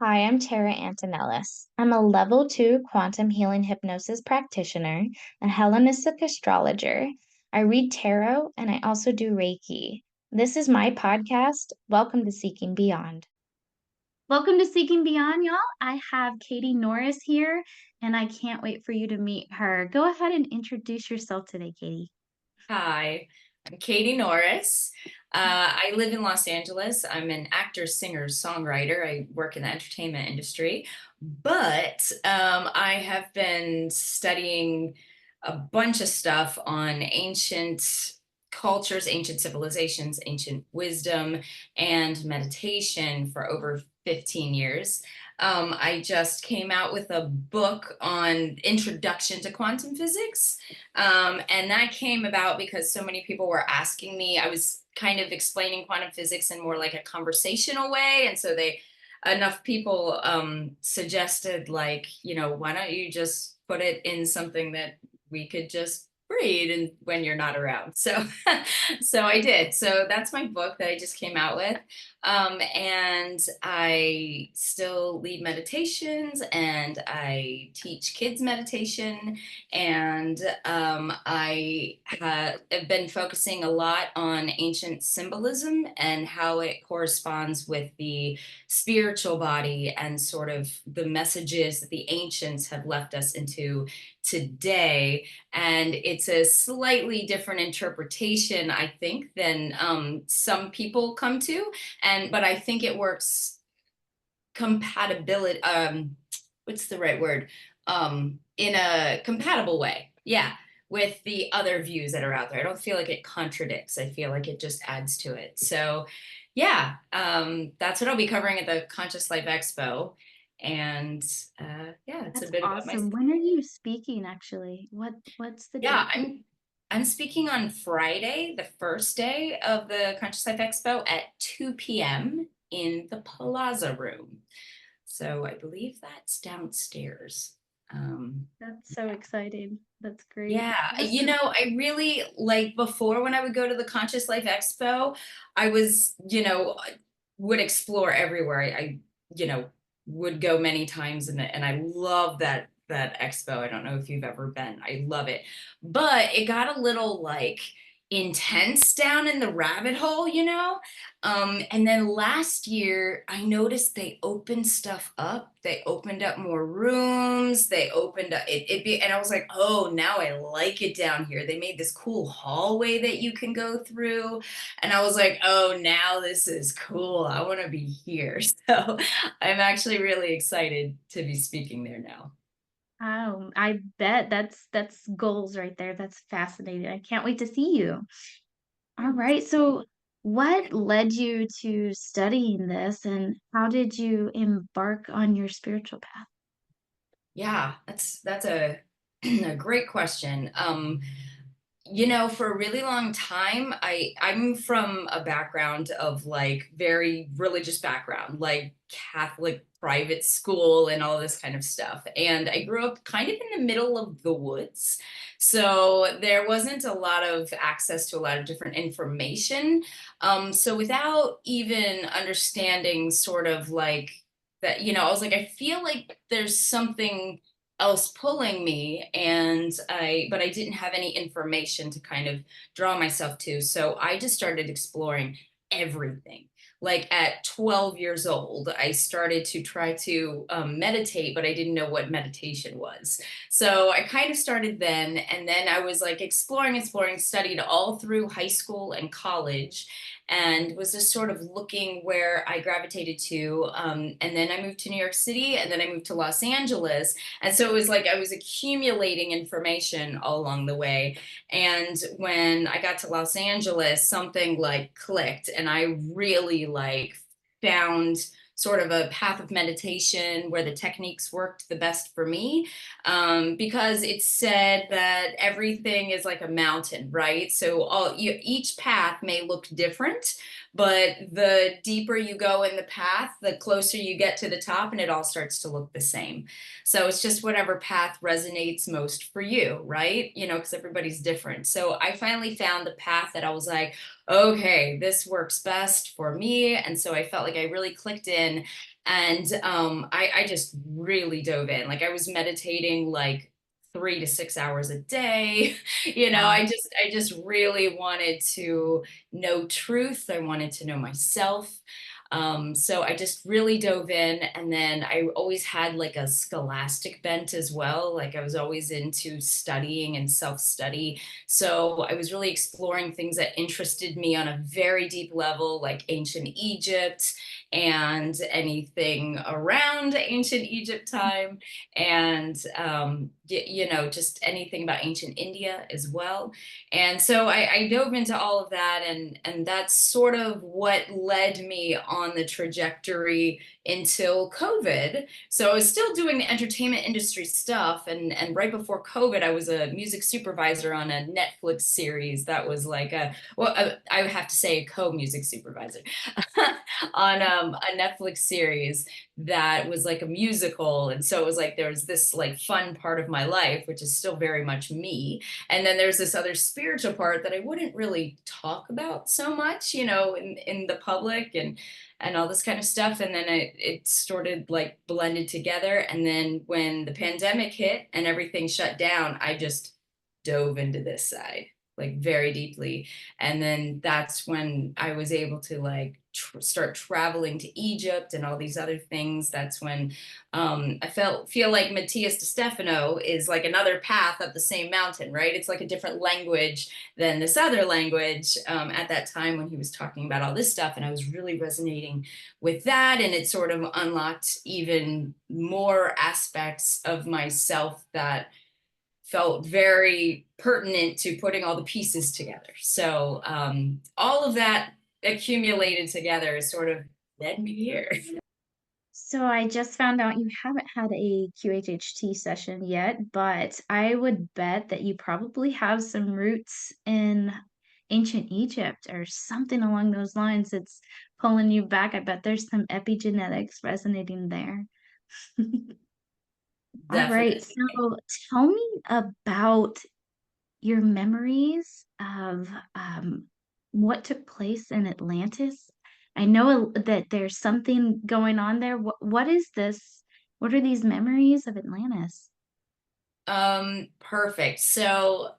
Hi, I'm Tara Antonellis. I'm a level 2 quantum healing hypnosis practitioner, a Hellenistic astrologer. I read tarot and I also do Reiki. This is my podcast. Welcome to Seeking Beyond. Welcome to Seeking Beyond, y'all. I have Katie Norris here, and I can't wait for you to meet her. Go ahead and introduce yourself today, Katie. Hi, I'm Katie Norris. I live in Los Angeles. I'm an actor, singer, songwriter. I work in the entertainment industry, but I have been studying a bunch of stuff on ancient cultures, ancient civilizations, ancient wisdom, and meditation for over 15 years. I just came out with a book on introduction to quantum physics. And that came about because so many people were asking me. I was kind of explaining quantum physics in more like a conversational way. And so enough people suggested, like, why don't you just put it in something that we could just read and when you're not around. So so I did. So that's my book that I just came out with. And I still lead meditations and I teach kids meditation. And have been focusing a lot on ancient symbolism and how it corresponds with the spiritual body and sort of the messages that the ancients have left us into today. And it's a slightly different interpretation, I think, than some people come to. But I think it works compatibility. What's the right word? In a compatible way. Yeah, with the other views that are out there. I don't feel like it contradicts. I feel like it just adds to it. So, yeah, that's what I'll be covering at the Conscious Life Expo. And yeah, it's a That's bit about my. awesome. When are you speaking actually? What's the Yeah, date? I'm speaking on Friday, the first day of the Conscious Life Expo at 2 p.m. in the Plaza Room. So I believe that's downstairs. That's so exciting. That's great. Yeah, Awesome. I really like before when I would go to the Conscious Life Expo, I was, would explore everywhere. I would go many times and I love that expo. I don't know if you've ever been. I love it. But it got a little like intense down in the rabbit hole. And then last year I noticed they opened stuff up. They opened up more rooms. They opened up and I was like, oh, now I like it down here. They made this cool hallway that you can go through. And I was like, oh, now this is cool. I want to be here. So I'm actually really excited to be speaking there now. Oh, I bet that's goals right there. That's fascinating. I can't wait to see you. All right. So what led you to studying this and how did you embark on your spiritual path? Yeah, that's a a great question. For a really long time, I'm from a background of like very religious background, like Catholic private school and all this kind of stuff. And I grew up kind of in the middle of the woods. So there wasn't a lot of access to a lot of different information. So without even understanding sort of like that, I was like, I feel like there's something else pulling me, but I didn't have any information to kind of draw myself to, so I just started exploring everything. Like at 12 years old I started to try to meditate, but I didn't know what meditation was. So I kind of started then, and then I was like exploring, studied all through high school and college, and was just sort of looking where I gravitated to. And then I moved to New York City, and then I moved to Los Angeles, and so it was like I was accumulating information all along the way. And when I got to Los Angeles, something like clicked, and I really like found sort of a path of meditation where the techniques worked the best for me, because it said that everything is like a mountain, right? So each path may look different, but the deeper you go in the path, the closer you get to the top, and it all starts to look the same. So it's just whatever path resonates most for you, right? Because everybody's different. So I finally found the path that I was like, okay, this works best for me. And so I felt like I really clicked in in. And I just really dove in. Like I was meditating like 3 to 6 hours a day. Wow. I just really wanted to know truth. I wanted to know myself. So I just really dove in, and then I always had like a scholastic bent as well. Like I was always into studying and self-study. So I was really exploring things that interested me on a very deep level, like ancient Egypt and anything around ancient Egypt time, and just anything about ancient India as well. And so I dove into all of that, and that's sort of what led me on the trajectory until COVID. So I was still doing the entertainment industry stuff, and right before COVID, I was a music supervisor on a Netflix series that was like I would have to say a co-music supervisor on a Netflix series that was like a musical. And so it was like there was this like fun part of my life, which is still very much me, and then there's this other spiritual part that I wouldn't really talk about so much, in the public, and all this kind of stuff. And then it started like blended together. And then when the pandemic hit and everything shut down, I just dove into this side like very deeply. And then that's when I was able to like start traveling to Egypt and all these other things. That's when I feel like Matias De Stefano is like another path up the same mountain, right? It's like a different language than this other language at that time when he was talking about all this stuff. And I was really resonating with that. And it sort of unlocked even more aspects of myself that felt very pertinent to putting all the pieces together. So all of that accumulated together sort of led me here. So I just found out you haven't had a QHHT session yet, but I would bet that you probably have some roots in ancient Egypt or something along those lines. It's pulling you back. I bet there's some epigenetics resonating there. All right. Definitely. So tell me about your memories of what took place in Atlantis. I know that there's something going on there. What is this? What are these memories of Atlantis? Perfect. So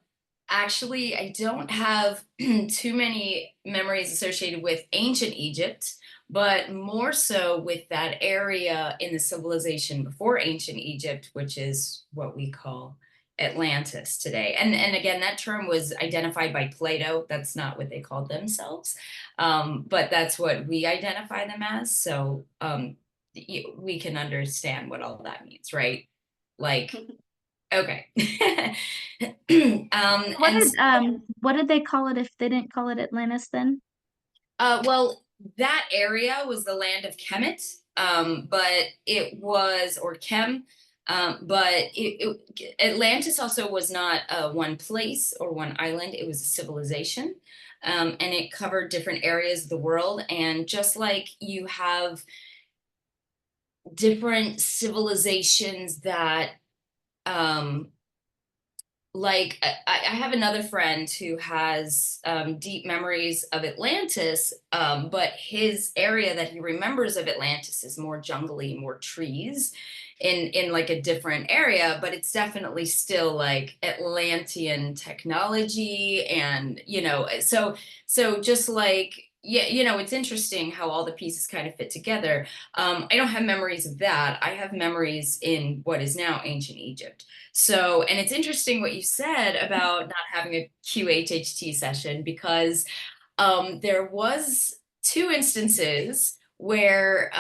actually, I don't have too many memories associated with ancient Egypt, but more so with that area in the civilization before ancient Egypt, which is what we call Atlantis today. And again, that term was identified by Plato. That's not what they called themselves, but that's what we identify them as. So we can understand what all that means, right? Like, okay. What And did what did they call it if they didn't call it Atlantis then? well, that area was the land of Kemet, but it was, or Kem, but Atlantis also was not one place or one island. It was a civilization, and it covered different areas of the world. And just like you have different civilizations that um, like I have another friend who has deep memories of Atlantis, but his area that he remembers of Atlantis is more jungly, more trees, in like a different area. But it's definitely still like Atlantean technology, and so just like yeah, it's interesting how all the pieces kind of fit together. I don't have memories of that. I have memories in what is now ancient Egypt. So, and it's interesting what you said about not having a QHHT session, because there was two instances where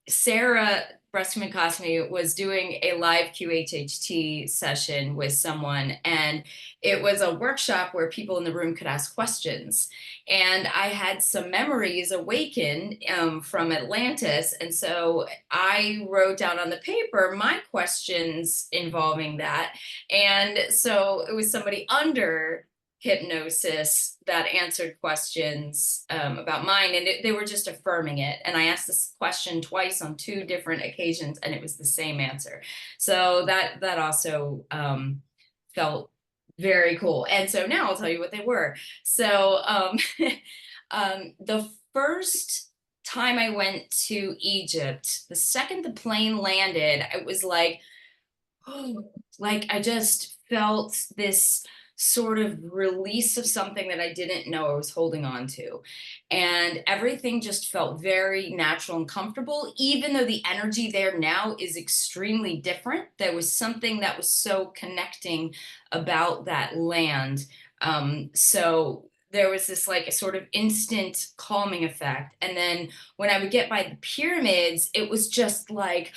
Sarah Breastman Cosme was doing a live QHHT session with someone, and it was a workshop where people in the room could ask questions. And I had some memories awaken from Atlantis, and so I wrote down on the paper my questions involving that. And so it was somebody under hypnosis that answered questions about mine, and they were just affirming it. And I asked this question twice on two different occasions, and it was the same answer. So that also felt very cool. And so now I'll tell you what they were. So the first time I went to Egypt, the second the plane landed, it was like, oh, like I just felt this sort of release of something that I didn't know I was holding on to. And everything just felt very natural and comfortable, even though the energy there now is extremely different. There was something that was so connecting about that land. So there was this like a sort of instant calming effect. And then when I would get by the pyramids, it was just like,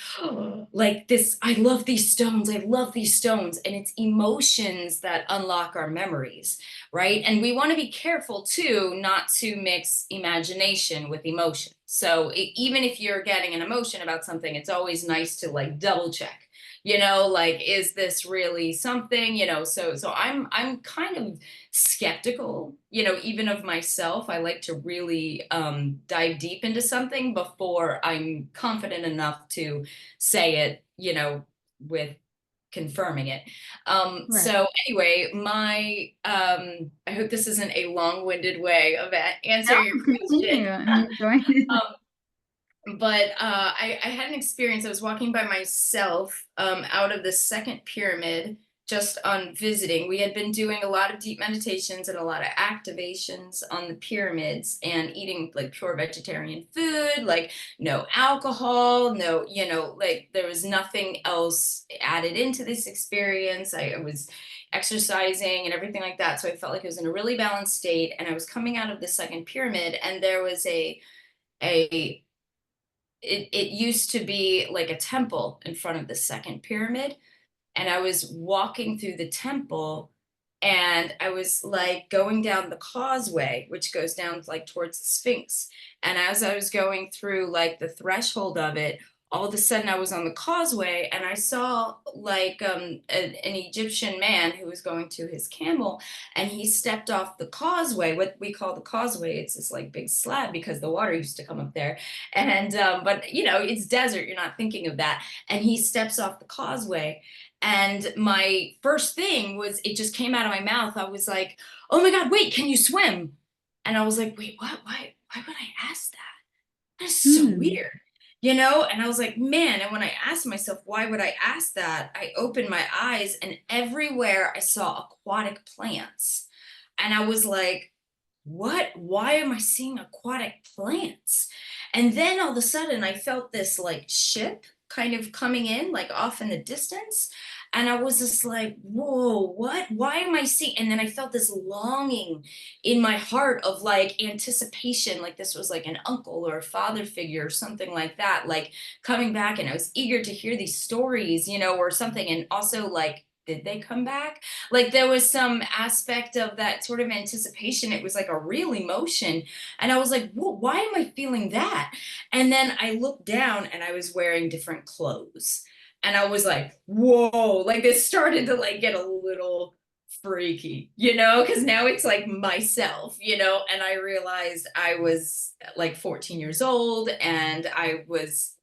like this, I love these stones, I love these stones. And it's emotions that unlock our memories, right? And we want to be careful too, not to mix imagination with emotion. So even if you're getting an emotion about something, it's always nice to like double check. Like, is this really something? So I'm kind of skeptical, even of myself. I like to really dive deep into something before I'm confident enough to say it, with confirming it. Right. So anyway, I hope this isn't a long-winded way of answering your No, question. continue. I'm enjoying it. Um, but I had an experience. I was walking by myself out of the second pyramid just on visiting. We had been doing a lot of deep meditations and a lot of activations on the pyramids and eating like pure vegetarian food, like no alcohol, no, like there was nothing else added into this experience. I was exercising and everything like that. So I felt like I was in a really balanced state. And I was coming out of the second pyramid, and there was a it used to be like a temple in front of the second pyramid, and I was walking through the temple, and I was like going down the causeway, which goes down like towards the Sphinx. And as I was going through like the threshold of it, all of a sudden I was on the causeway, and I saw like an Egyptian man who was going to his camel, and he stepped off the causeway, what we call the causeway. It's this like big slab because the water used to come up there. And but it's desert, you're not thinking of that. And he steps off the causeway, and my first thing was, it just came out of my mouth. I was like, oh my God, wait, can you swim? And I was like, wait, what? Why would I ask that? That's so Hmm. weird, And I was like, man, and when I asked myself, why would I ask that? I opened my eyes, and everywhere I saw aquatic plants. And I was like, what? Why am I seeing aquatic plants? And then all of a sudden I felt this like ship kind of coming in, like off in the distance. And I was just like, whoa, what? Why am I seeing? And then I felt this longing in my heart of like anticipation, like this was like an uncle or a father figure or something like that, like coming back. And I was eager to hear these stories, or something. And also, like, did they come back? Like there was some aspect of that sort of anticipation. It was like a real emotion. And I was like, well, why am I feeling that? And then I looked down, and I was wearing different clothes. And I was like, whoa, like this started to like get a little freaky, because now it's like myself, and I realized I was like 14 years old, and I was,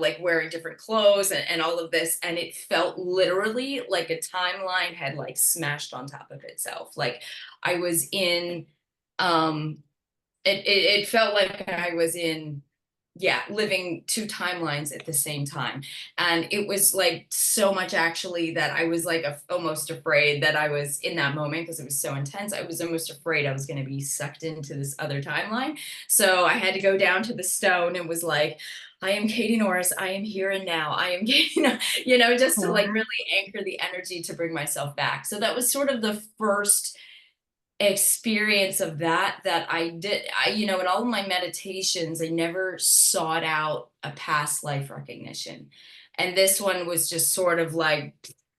like wearing different clothes, and all of this. And it felt literally like a timeline had like smashed on top of itself. Like I was in, um, it felt like I was in, yeah, living two timelines at the same time. And it was like so much actually that I was like almost afraid that I was in that moment, because it was so intense. I was almost afraid I was going to be sucked into this other timeline. So I had to go down to the stone and was like, I am Katie Norris. I am here and now. I am Katie, just to like Wow. really anchor the energy to bring myself back. So that was sort of the first experience of that I did. In all of my meditations, I never sought out a past life recognition. And this one was just sort of like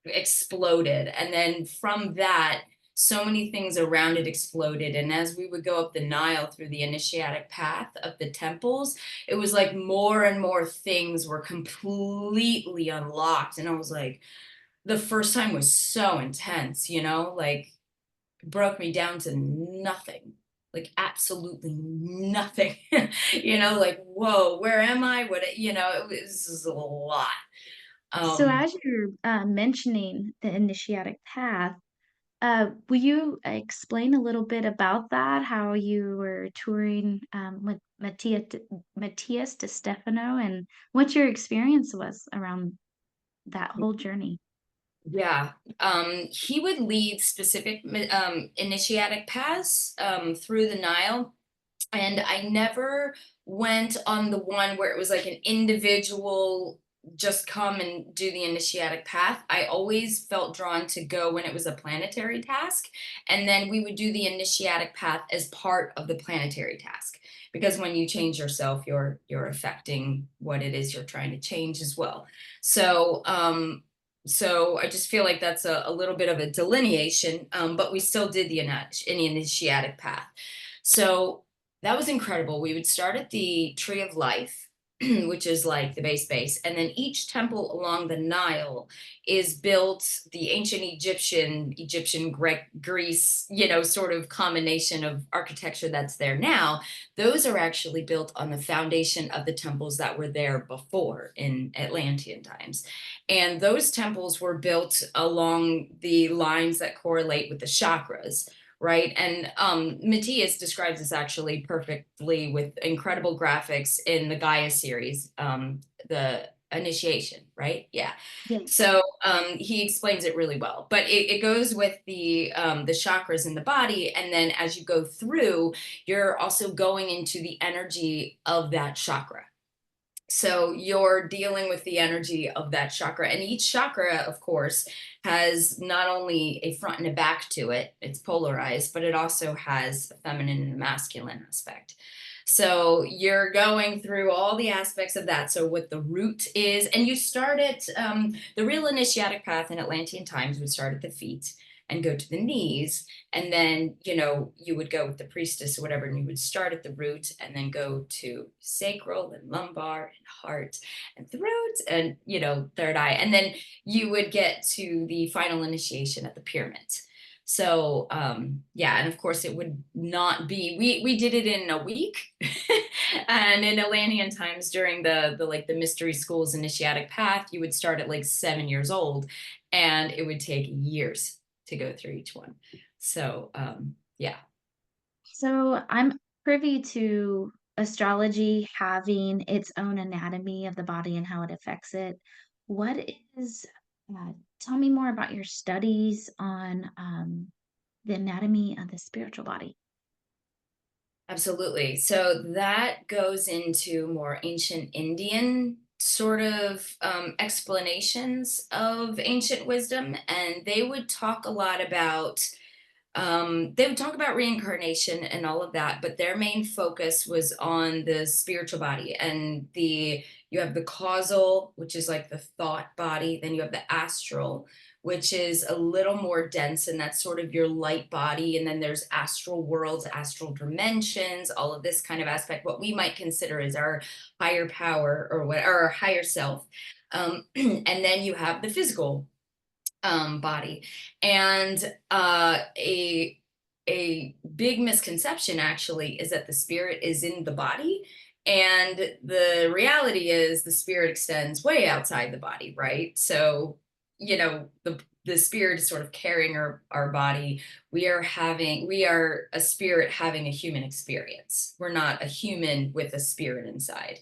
exploded. And then from that, so many things around it exploded. And as we would go up the Nile through the initiatic path of the temples, it was like more and more things were completely unlocked. And I was like, the first time was so intense, like broke me down to nothing, like absolutely nothing. Like, whoa, where am I? It was a lot. So Um, as you're mentioning the initiatic path, Will you explain a little bit about that? How you were touring with Matias De Stefano, and what your experience was around that whole journey? Yeah, he would lead specific initiatic paths through the Nile, and I never went on the one where it was like an individual, just come and do the initiatic path. I always felt drawn to go when it was a planetary task, and then we would do the initiatic path as part of the planetary task. Because when you change yourself, you're affecting what it is you're trying to change as well. So so I just feel like that's a little bit of a delineation, but we still did the initiatic path. So that was incredible. We would start at the Tree of Life, which is like the base, and then each temple along the Nile is built the ancient Egyptian, Greece, sort of combination of architecture that's there now. Those are actually built on the foundation of the temples that were there before in Atlantean times. And those temples were built along the lines that correlate with the chakras, right? And Matias describes this actually perfectly with incredible graphics in the Gaia series, the initiation, right? Yeah. Yes. So he explains it really well, but it goes with the chakras in the body, and then as you go through, you're also going into the energy of that chakra. So you're dealing with the energy of that chakra. And each chakra, of course, has not only a front and a back to it, it's polarized, but it also has a feminine and a masculine aspect. So you're going through all the aspects of that. So what the root is, and you start at the real initiatic path in Atlantean times would start at the feet and go to the knees, and then you would go with the priestess or whatever, and you would start at the root and then go to sacral and lumbar and heart and throat and third eye, and then you would get to the final initiation at the pyramid. So yeah, and of course it would not be, we did it in a week. And in Atlantean times, during the mystery schools initiatic path, you would start at like 7 years old, and it would take years to go through each one. So yeah. So I'm privy to astrology having its own anatomy of the body and how it affects it. What is, tell me more about your studies on the anatomy of the spiritual body. Absolutely. So that goes into more ancient Indian sort of explanations of ancient wisdom, and they would talk a lot about reincarnation and all of that, but their main focus was on the spiritual body, and you have the causal, which is like the thought body, then you have the astral, which is a little more dense, and that's sort of your light body, and then there's astral worlds, astral dimensions, all of this kind of aspect, what we might consider as our higher power or our higher self. And then you have the physical body. And a big misconception actually is that the spirit is in the body. And the reality is the spirit extends way outside the body, right? So, the spirit is sort of carrying our body. We are a spirit having a human experience. We're not a human with a spirit inside.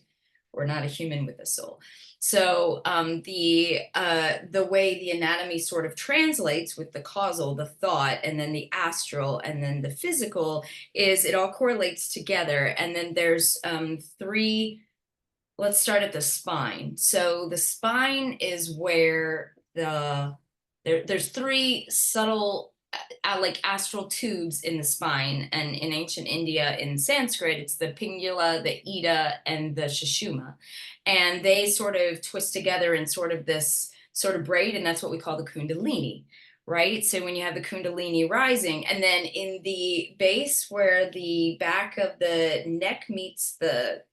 We're not a human with a soul. So the way the anatomy sort of translates with the causal, the thought, and then the astral, and then the physical, is it all correlates together. And then there's three. Let's start at the spine. So the spine is where there's three subtle like astral tubes in the spine, and in ancient India, in Sanskrit, it's the Pingala, the Ida, and the Sushumna, and they sort of twist together in sort of this sort of braid, and that's what we call the Kundalini, right? So when you have the Kundalini rising, and then in the base where the back of the neck meets the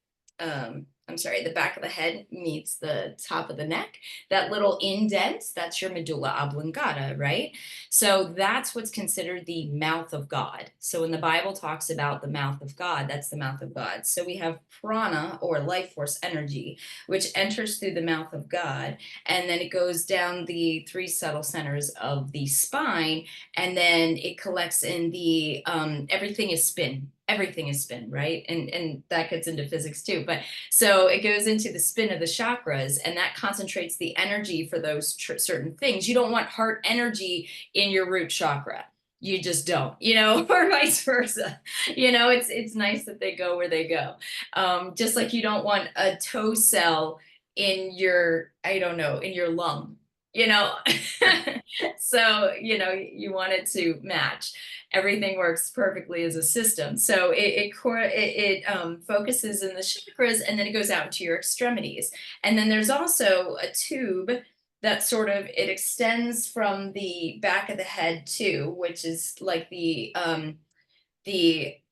the back of the head meets the top of the neck, that little indent, that's your medulla oblongata, right? So that's what's considered the mouth of God. So when the Bible talks about the mouth of God, that's the mouth of God. So we have prana, or life force energy, which enters through the mouth of God, and then it goes down the three subtle centers of the spine, and then it collects in the everything is spin, right? And that gets into physics too. But so it goes into the spin of the chakras, and that concentrates the energy for those certain things. You don't want heart energy in your root chakra. You just don't, or vice versa. It's nice that they go where they go. Just like you don't want a toe cell in your, I don't know, in your lung, so, you want it to match. Everything works perfectly as a system. So it focuses in the chakras, and then it goes out into your extremities. And then there's also a tube that sort of, it extends from the back of the head too, which is like the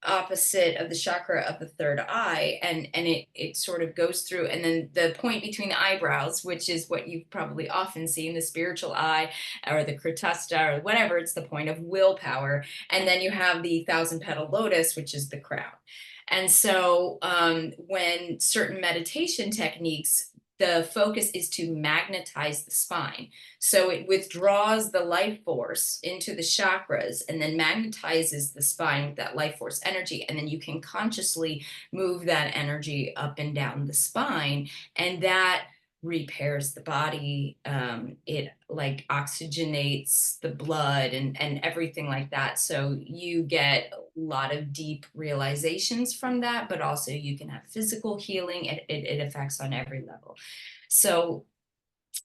opposite of the chakra of the third eye, and it sort of goes through, and then the point between the eyebrows, which is what you've probably often seen, the spiritual eye or the kratasta or whatever, it's the point of willpower. And then you have the thousand petal lotus, which is the crown. And so when certain meditation techniques, the focus is to magnetize the spine. So it withdraws the life force into the chakras and then magnetizes the spine with that life force energy. And then you can consciously move that energy up and down the spine. And that repairs the body. It like oxygenates the blood and everything like that. So you get a lot of deep realizations from that, but also you can have physical healing. It affects on every level. So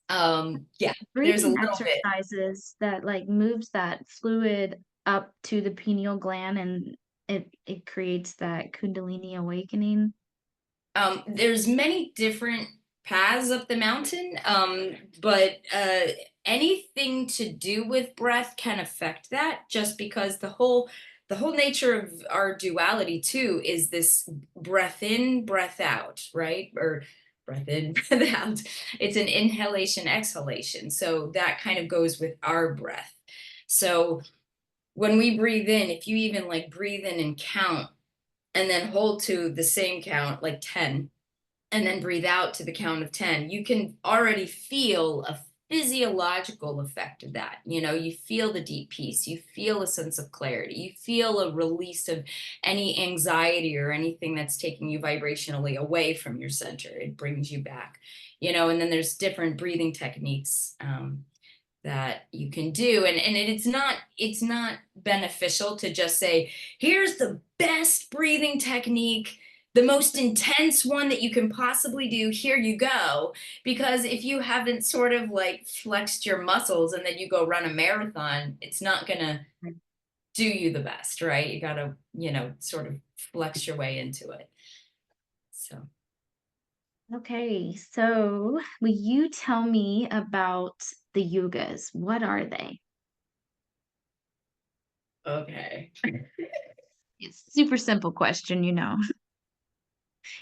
yeah, there's a Breathing little bit. exercises that like moves that fluid up to the pineal gland, and it creates that Kundalini awakening. There's many different paths up the mountain, but anything to do with breath can affect that, just because the whole nature of our duality too is this breath in, breath out, right? Or breath in, breath out. It's an inhalation, exhalation. So that kind of goes with our breath. So when we breathe in, if you even like breathe in and count, and then hold to the same count, like 10, and then breathe out to the count of 10, you can already feel a physiological effect of that. You feel the deep peace, you feel a sense of clarity, you feel a release of any anxiety or anything that's taking you vibrationally away from your center. It brings you back, and then there's different breathing techniques that you can do, and it's not beneficial to just say, here's the best breathing technique, the most intense one that you can possibly do, here you go. Because if you haven't sort of like flexed your muscles and then you go run a marathon, it's not gonna do you the best, right? You gotta sort of flex your way into it. So Okay, so will you tell me about the yugas? What are they? okay. It's super simple question,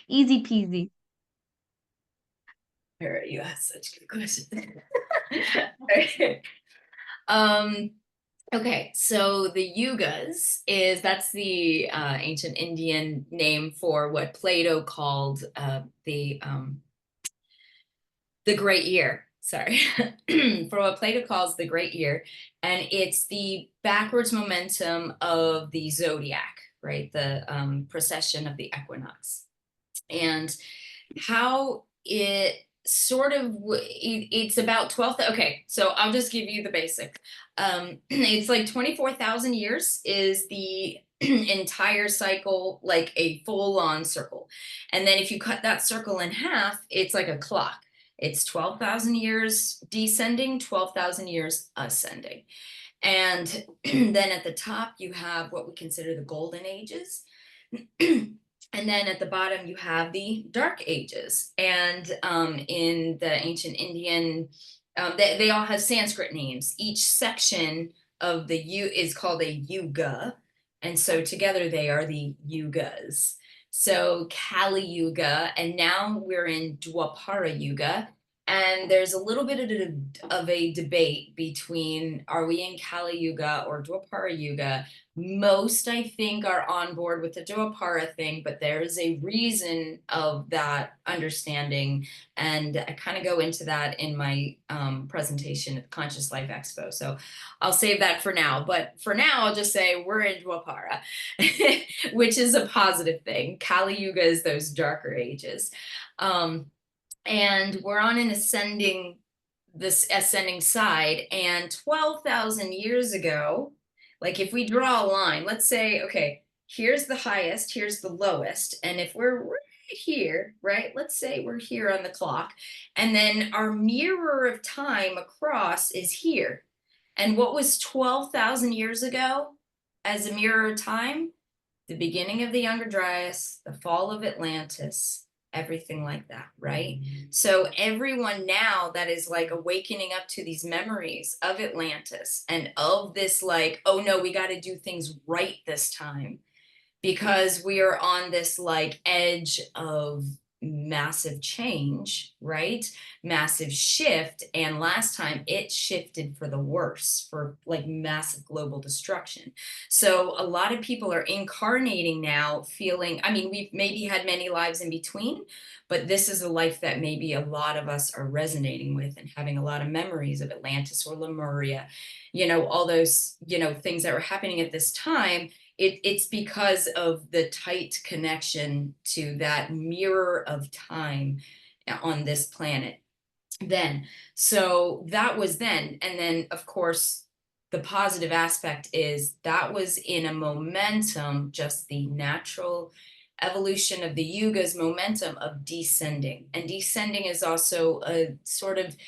Easy peasy. All right, you asked such good questions. Okay. Okay, so the Yugas that's the ancient Indian name for what Plato called the Great Year. Sorry, for what Plato calls the Great Year, and it's the backwards momentum of the zodiac, right? The precession of the equinox, and how it sort of it's about 12. Okay, so I'll just give you the basic. It's like 24,000 years is the entire cycle, like a full-on circle. And then if you cut that circle in half, it's like a clock. It's 12,000 years descending, 12,000 years ascending. And then at the top, you have what we consider the golden ages. And then at the bottom, you have the dark ages. And in the ancient Indian, they all have Sanskrit names. Each section of the is called a yuga. And so together they are the yugas. So Kali Yuga, and now we're in Dwapara Yuga. And there's a little bit of a debate between, are we in Kali Yuga or Dwapara Yuga? Most, I think, are on board with the Dwapara thing, but there is a reason of that understanding. And I kind of go into that in my presentation at the Conscious Life Expo. So I'll save that for now. But for now, I'll just say we're in Dwapara, which is a positive thing. Kali Yuga is those darker ages. And we're on an this ascending side. And 12,000 years ago, like if we draw a line, let's say, okay, here's the highest, here's the lowest. And if we're right here, right, let's say we're here on the clock, and then our mirror of time across is here. And what was 12,000 years ago as a mirror of time? The beginning of the Younger Dryas, the fall of Atlantis, everything like that, right? So everyone now that is like awakening up to these memories of Atlantis and of this, like, oh no, we got to do things right this time, because we are on this like edge of massive change, right? Massive shift. And last time it shifted for the worse, for like massive global destruction. So a lot of people are incarnating now feeling, I mean, we've maybe had many lives in between, but this is a life that maybe a lot of us are resonating with and having a lot of memories of Atlantis or Lemuria, you know, all those, you know, things that were happening at this time. It's because of the tight connection to that mirror of time on this planet then. So that was then. And then, of course, the positive aspect is that was in a momentum, just the natural evolution of the yuga's momentum of descending. And descending is also a sort of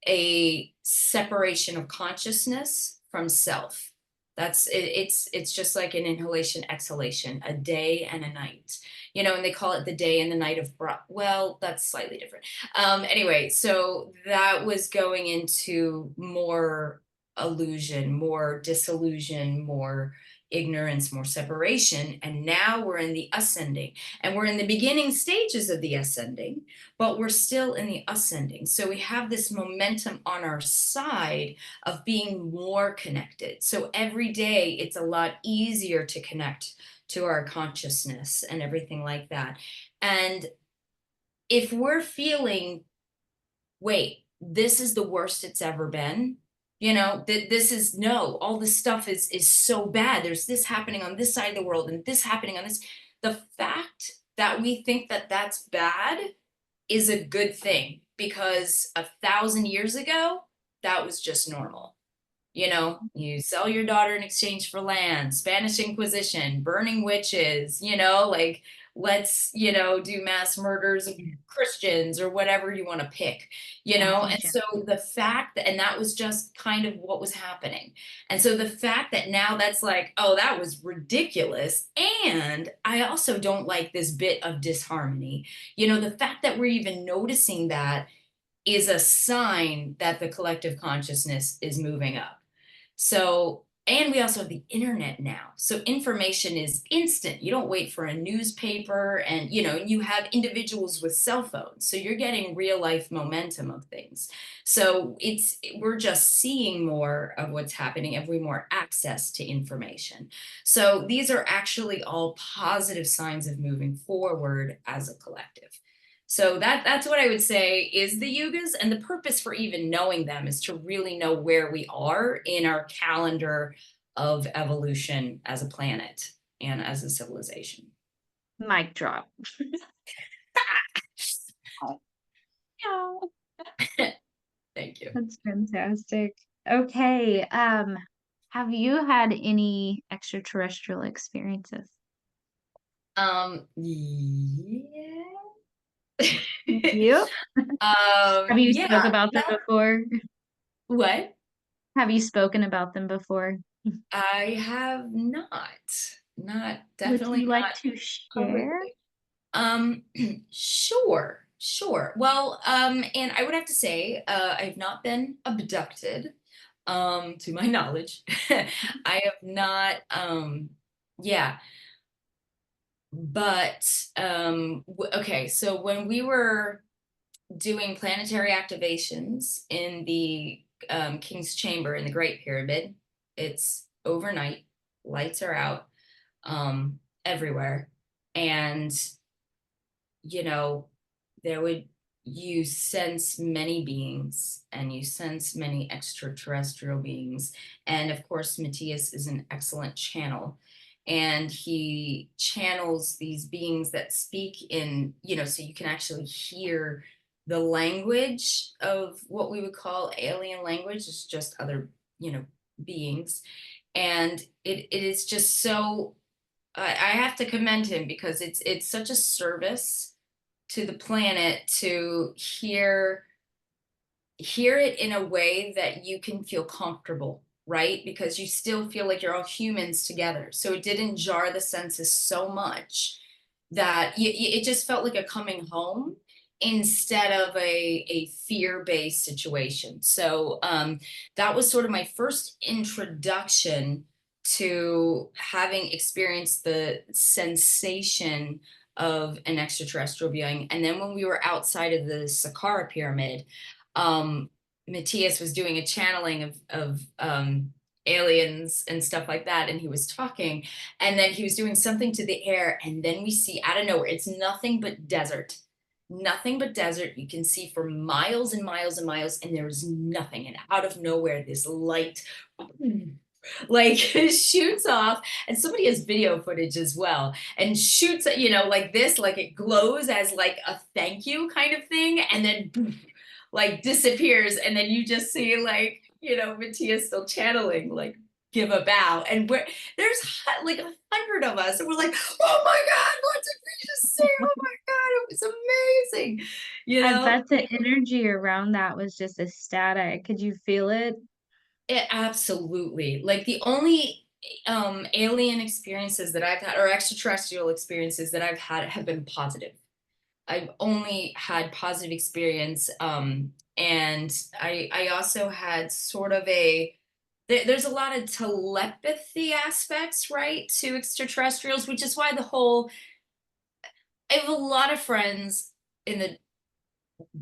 a separation of consciousness from self. That's it, it's just like an inhalation exhalation, a day and a night, you know, and they call it the day and the night of well, that's slightly different. Anyway, so that was going into more illusion, more disillusion, more ignorance, more separation. And now we're in the ascending, and we're in the beginning stages of the ascending, but we're still in the ascending. So we have this momentum on our side of being more connected. So every day it's a lot easier to connect to our consciousness and everything like that. And if we're feeling, wait, this is the worst it's ever been, you know, that this is, no, all this stuff is so bad, there's this happening on this side of the world and this happening on this, the fact that we think that that's bad is a good thing, because 1,000 years ago that was just normal. You know, you sell your daughter in exchange for land, Spanish Inquisition, burning witches, you know, like, let's, you know, do mass murders of Christians or whatever you want to pick, you know. And so the fact that, and that was just kind of what was happening. And so the fact that now that's like, oh, that was ridiculous. And I also don't like this bit of disharmony. You know, the fact that we're even noticing that is a sign that the collective consciousness is moving up. So, and we also have the internet now. So information is instant. You don't wait for a newspaper, and, you know, you have individuals with cell phones. So you're getting real life momentum of things. So we're just seeing more of what's happening, every more access to information. So these are actually all positive signs of moving forward as a collective. So that's what I would say is the yugas, and the purpose for even knowing them is to really know where we are in our calendar of evolution as a planet and as a civilization. Mic drop. Thank you. That's fantastic. Okay. Have you had any extraterrestrial experiences? Yeah. You? Have you Yeah. spoke about them before? What? Have you spoken about them before? I have not. Not Would definitely you like not to share? publicly. Sure. Well, and I would have to say, I've not been abducted, to my knowledge. I have not, yeah. But okay, so when we were doing planetary activations in the King's Chamber in the Great Pyramid, it's overnight, lights are out everywhere, and you know, there would you sense many beings and you sense many extraterrestrial beings. And of course, Matthias is an excellent channel. And he channels these beings that speak in, so you can actually hear the language of what we would call alien language. It's just other, beings. And it is just so, I have to commend him because it's such a service to the planet to hear it in a way that you can feel comfortable, right? Because you still feel like you're all humans together. So it didn't jar the senses so much that it just felt like a coming home instead of a fear-based situation. So that was sort of my first introduction to having experienced the sensation of an extraterrestrial being. And then when we were outside of the Saqqara pyramid, Matthias was doing a channeling of aliens and stuff like that, and he was talking, and then he was doing something to the air, and then we see out of nowhere, it's nothing but desert. Nothing but desert. You can see for miles and miles and miles, and there's nothing. And out of nowhere, this light like shoots off, and somebody has video footage as well, and shoots, like this, like it glows as like a thank you kind of thing, and then like disappears, and then you just see like, Matthias still channeling, like give a bow, and there's like 100 of us, and we're like, oh my God, what did we just see? Oh my God, it was amazing, I bet the energy around that was just ecstatic. Could you feel it? Absolutely. Like the only alien experiences that I've had, or extraterrestrial experiences that I've had, have been positive. I've only had positive experience. And I also had sort of there's a lot of telepathy aspects, right, to extraterrestrials, which is why I have a lot of friends in the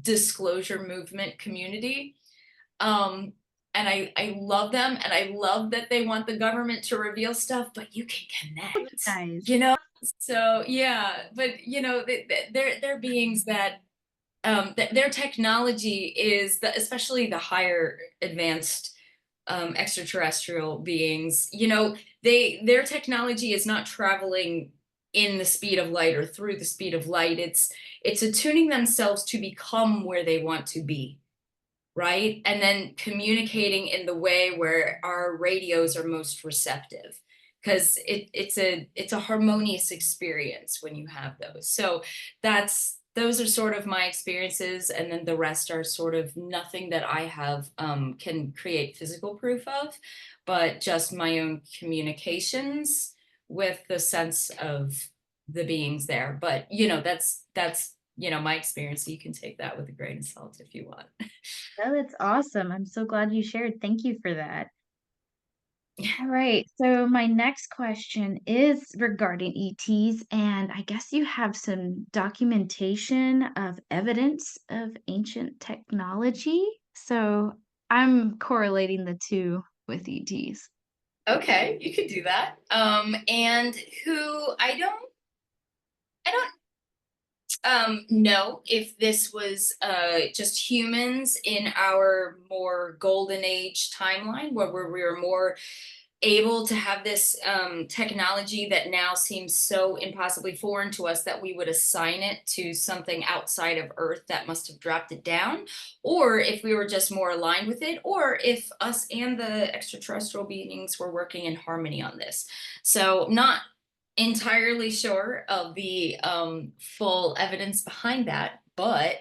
disclosure movement community. And I love them, and I love that they want the government to reveal stuff, but you can connect, Guys. So yeah, but they're beings that their technology is especially the higher advanced extraterrestrial beings, their technology is not traveling in the speed of light or through the speed of light. It's attuning themselves to become where they want to be, right? And then communicating in the way where our radios are most receptive, because it's a harmonious experience when you have those. So those are sort of my experiences, and then the rest are sort of nothing that I have can create physical proof of, but just my own communications with the sense of the beings there. But that's my experience. You can take that with a grain of salt if you want. Oh, that's awesome. I'm so glad you shared. Thank you for that. All right. So my next question is regarding ETs, and I guess you have some documentation of evidence of ancient technology. So I'm correlating the two with ETs. Okay, you could do that. And who I don't know if this was just humans in our more golden age timeline, where we were more able to have this technology that now seems so impossibly foreign to us that we would assign it to something outside of Earth that must have dropped it down, or if we were just more aligned with it, or if us and the extraterrestrial beings were working in harmony on this. So not entirely sure of the full evidence behind that, but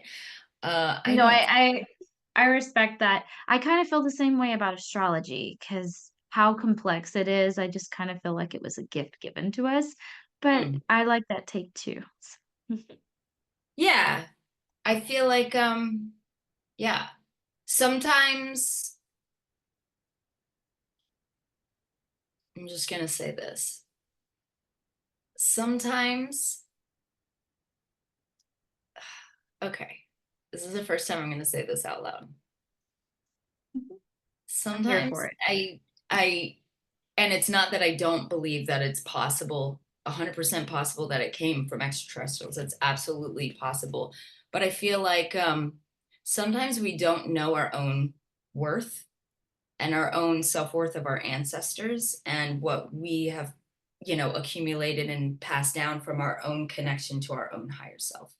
I No, don't. I respect that. I kind of feel the same way about astrology because how complex it is. I just kind of feel like it was a gift given to us, but Hmm. I like that take too. Yeah, I feel like yeah, sometimes I'm just gonna say this. Sometimes, okay, this is the first time I'm going to say this out loud. I'm here Sometimes for it. I, and it's not that I don't believe that it's possible, 100% possible that it came from extraterrestrials. It's absolutely possible. But I feel like sometimes we don't know our own worth and our own self-worth of our ancestors and what we have, accumulated and passed down from our own connection to our own higher self.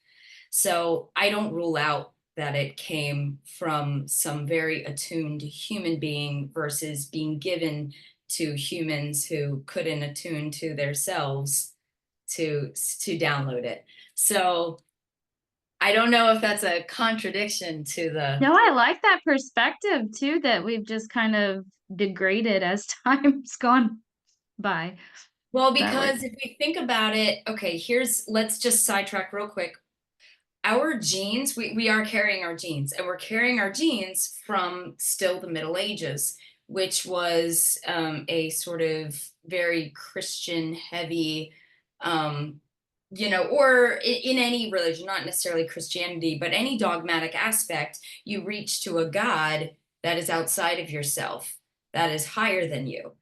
So I don't rule out that it came from some very attuned human being versus being given to humans who couldn't attune to themselves to download it. So I don't know if that's a contradiction to the. No, I like that perspective too, that we've just kind of degraded as time's gone by. Well, That works. because if we think about it, okay, let's just sidetrack real quick. Our genes, we are carrying our genes, and we're carrying our genes from still the Middle Ages, which was a sort of very Christian heavy, or in any religion, not necessarily Christianity, but any dogmatic aspect, you reach to a God that is outside of yourself, that is higher than you.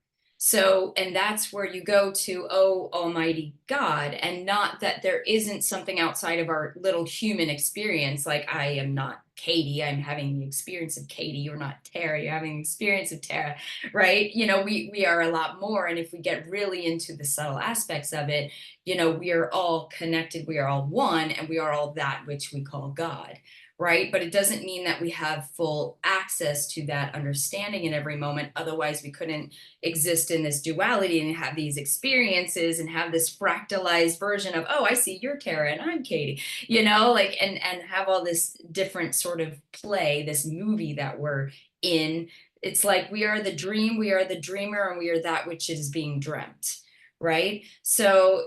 So, and that's where you go to, oh, Almighty God, and not that there isn't something outside of our little human experience. Like, I am not Katie, I'm having the experience of Katie. You're not Tara, you're having the experience of Tara, right? We are a lot more. And if we get really into the subtle aspects of it, we are all connected, we are all one, and we are all that which we call God. Right? But it doesn't mean that we have full access to that understanding in every moment. Otherwise, we couldn't exist in this duality and have these experiences and have this fractalized version of, oh, I see you're Tara and I'm Katie, and have all this different sort of play, this movie that we're in. It's like we are the dream, we are the dreamer, and we are that which is being dreamt. Right. So,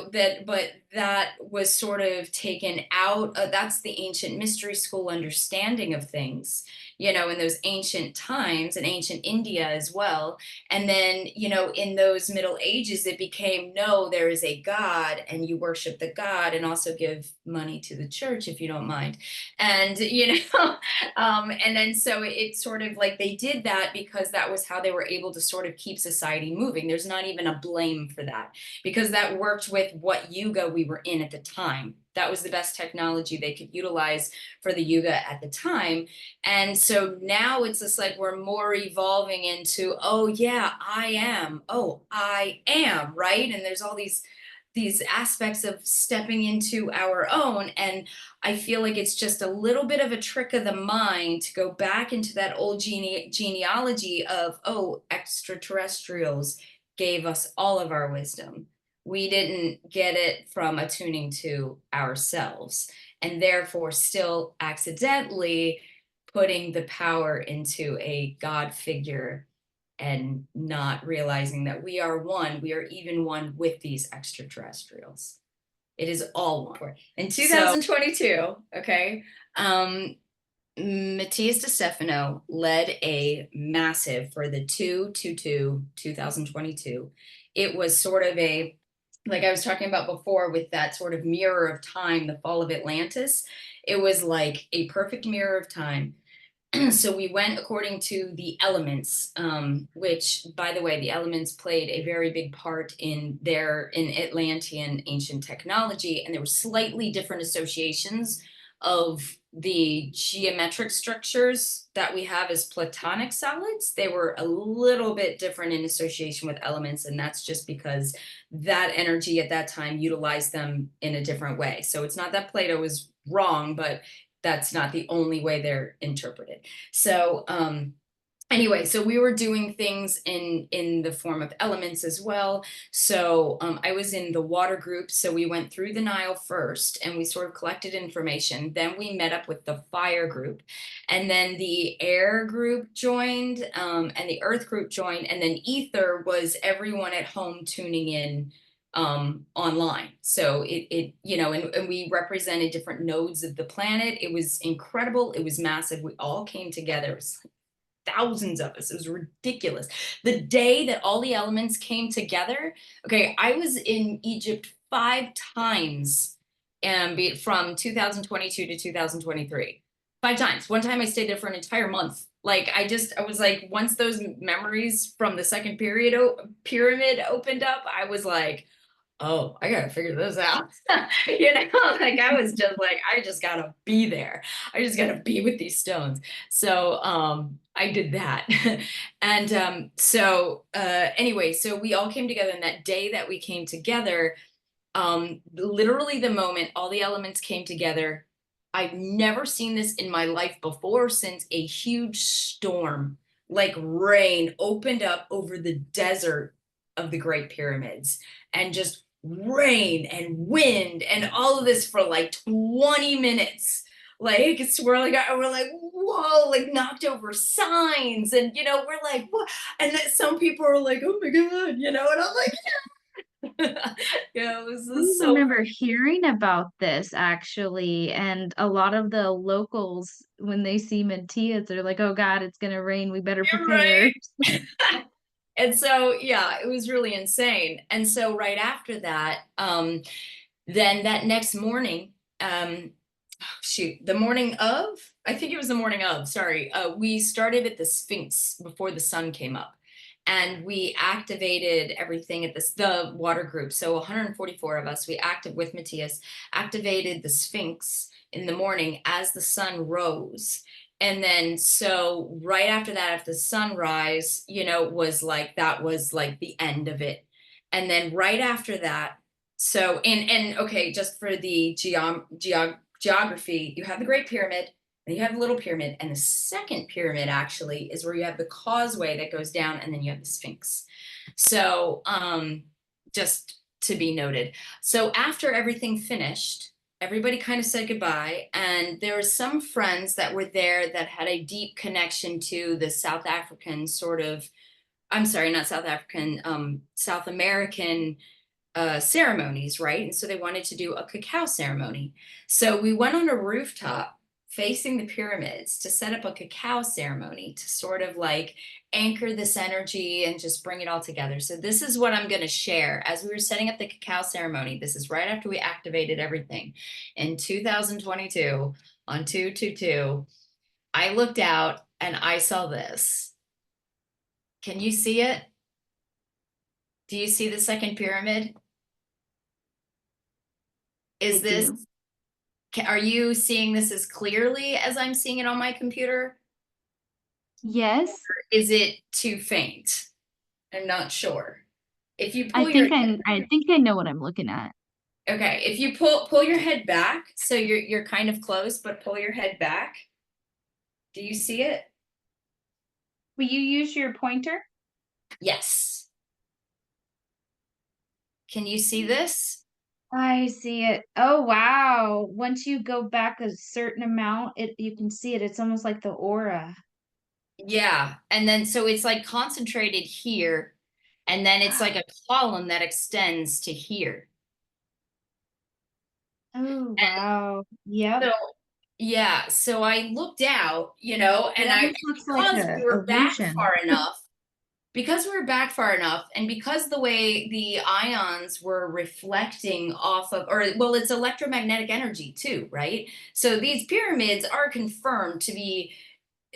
but that was sort of taken out. That's the ancient mystery school understanding of things, in those ancient times and ancient India as well. And then, in those Middle Ages, it became, no, there is a God and you worship the God and also give money to the church if you don't mind. And, and then so it's sort of like they did that because that was how they were able to sort of keep society moving. There's not even a blame for that because that worked with what yuga we were in at the time. That was the best technology they could utilize for the yuga at the time. And so now it's just like we're more evolving into, oh yeah, I am. Oh, I am, right? And there's all these aspects of stepping into our own. And I feel like it's just a little bit of a trick of the mind to go back into that old genealogy of, oh, extraterrestrials gave us all of our wisdom. We didn't get it from attuning to ourselves, and therefore still accidentally putting the power into a God figure and not realizing that we are one, we are even one with these extraterrestrials. It is all one. In 2022, okay, Matias De Stefano led a massive for the 2022. It was sort of a, like I was talking about before with that sort of mirror of time, the fall of Atlantis. It was like a perfect mirror of time. So we went according to the elements, which, by the way, the elements played a very big part in Atlantean ancient technology, and there were slightly different associations of the geometric structures that we have as platonic solids. They were a little bit different in association with elements, and that's just because that energy at that time utilized them in a different way. So it's not that Plato was wrong, but that's not the only way they're interpreted. So anyway, so we were doing things in the form of elements as well. So I was in the water group. So we went through the Nile first and we sort of collected information. Then we met up with the fire group, and then the air group joined, and the earth group joined, and then ether was everyone at home tuning in online. So and we represented different nodes of the planet. It was incredible. It was massive. We all came together. It was like thousands of us. It was ridiculous. The day that all the elements came together, okay, I was in Egypt 5 times from 2022 to 2023. 5 times. One time I stayed there for an entire month. Like I was like, once those memories from the second pyramid opened up, I was like, oh, I gotta figure this out. Like I was just like, I just gotta be there. I just gotta be with these stones. So I did that. And anyway, so we all came together, and that day that we came together, literally the moment all the elements came together, I've never seen this in my life before, since a huge storm, like rain, opened up over the desert of the Great Pyramids, and just rain and wind and all of this for like 20 minutes. Like swirling out, we're like, whoa, like knocked over signs, and we're like, what? And then some people are like, oh my God, and I'm like, yeah, it was I so remember hearing about this actually, and a lot of the locals, when they see Matias, they're like, "Oh God, it's gonna rain. We better prepare." right. And so, yeah, it was really insane. And so right after that, then that next morning, the morning of, I think it was the morning of, sorry, we started at the Sphinx before the sun came up. And we activated everything at the water group. So 144 of us, we with Matias, activated the Sphinx in the morning as the sun rose. And then so right after that, after the sunrise, that was like the end of it. And then right after that, so and okay, just for the geography, you have the Great Pyramid, and you have the Little Pyramid, and the second pyramid actually is where you have the causeway that goes down, and then you have the Sphinx. So just to be noted. So after everything finished, everybody kind of said goodbye, and there were some friends that were there that had a deep connection to the South African sort of, I'm sorry, not South African, South American ceremonies, right? And so they wanted to do a cacao ceremony. So we went on a rooftop facing the pyramids to set up a cacao ceremony to sort of like anchor this energy and just bring it all together. So this is what I'm going to share as we were setting up the cacao ceremony. This is right after we activated everything in 2022 on 222. I looked out and I saw this. Can you see it? Do you see the second pyramid? Is this, are you seeing this as clearly as I'm seeing it on my computer? Yes. Or is it too faint? I'm not sure. If you I pull your think I know what I'm looking at. Okay, if you pull your head back, so you're kind of close, but pull your head back. Do you see it? Will you use your pointer? Yes. Can you see this? I see it. Oh wow. Once you go back a certain amount, you can see it. It's almost like the aura. Yeah, and then so it's like concentrated here, and then it's like a column that extends to here. Oh wow. Yep. So yeah, so I looked out, and It I almost looks like because a we were back illusion. far enough, and because the way the ions were reflecting off of, or well, it's electromagnetic energy too, right? So these pyramids are confirmed to be,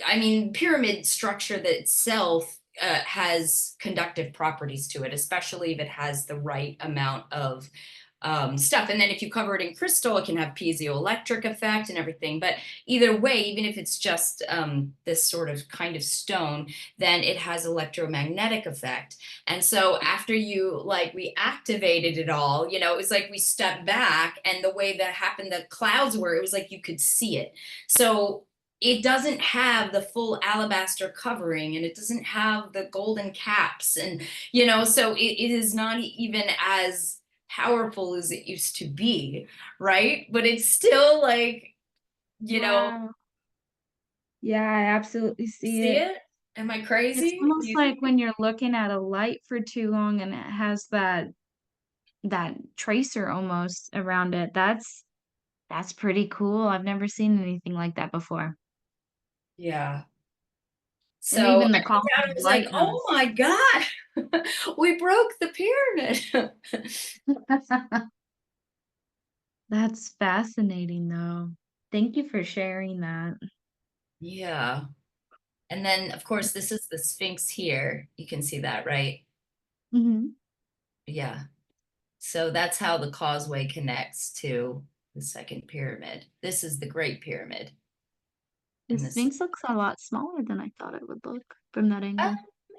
I mean, pyramid structure that itself has conductive properties to it, especially if it has the right amount of stuff. And then if you cover it in crystal, it can have piezoelectric effect and everything. But either way, even if it's just this sort of kind of stone, then it has electromagnetic effect. And so after we activated it all, it was like we stepped back, and the way that happened, the clouds were, it was like you could see it. So it doesn't have the full alabaster covering, and it doesn't have the golden caps, and so it is not even as powerful as it used to be, right? But it's still like, Wow. Yeah, I absolutely see see it. it? Am I It's crazy? almost like when you're looking at a light for too long and it has that tracer almost around it. That's pretty cool. I've never seen anything like that before. Yeah. And So even I the column looked out and of was like, light oh knows. my God, we broke the pyramid. That's fascinating, though. Thank you for sharing that. Yeah. And then, of course, this is the Sphinx here. You can see that, right? Hmm. Yeah. So that's how the causeway connects to the second pyramid. This is the Great Pyramid. The And this, Sphinx looks a lot smaller than I thought it would look from that um, angle.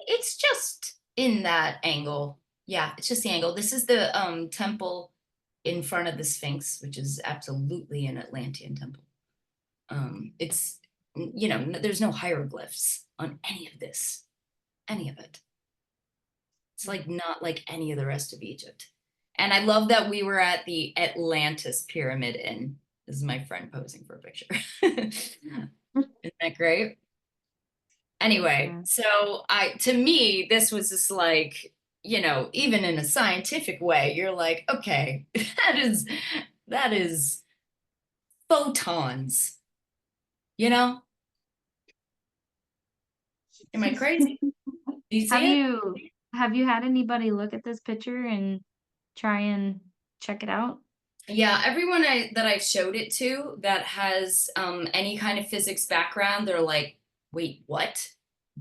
it's just in that angle. Yeah, it's just the angle. This is the temple in front of the Sphinx, which is absolutely an Atlantean temple. It's, there's no hieroglyphs on any of this, any of it. It's like not like any of the rest of Egypt. And I love that we were at the Atlantis Pyramid Inn. This is my friend posing for a picture. Isn't that great? Anyway, Yeah. so to me, this was just like, even in a scientific way, you're like, okay, that is photons, you know? Am I crazy? Do you see Have it? you have you had anybody look at this picture and try and check it out? Yeah, everyone that I showed it to that has any kind of physics background, they're like, wait, what?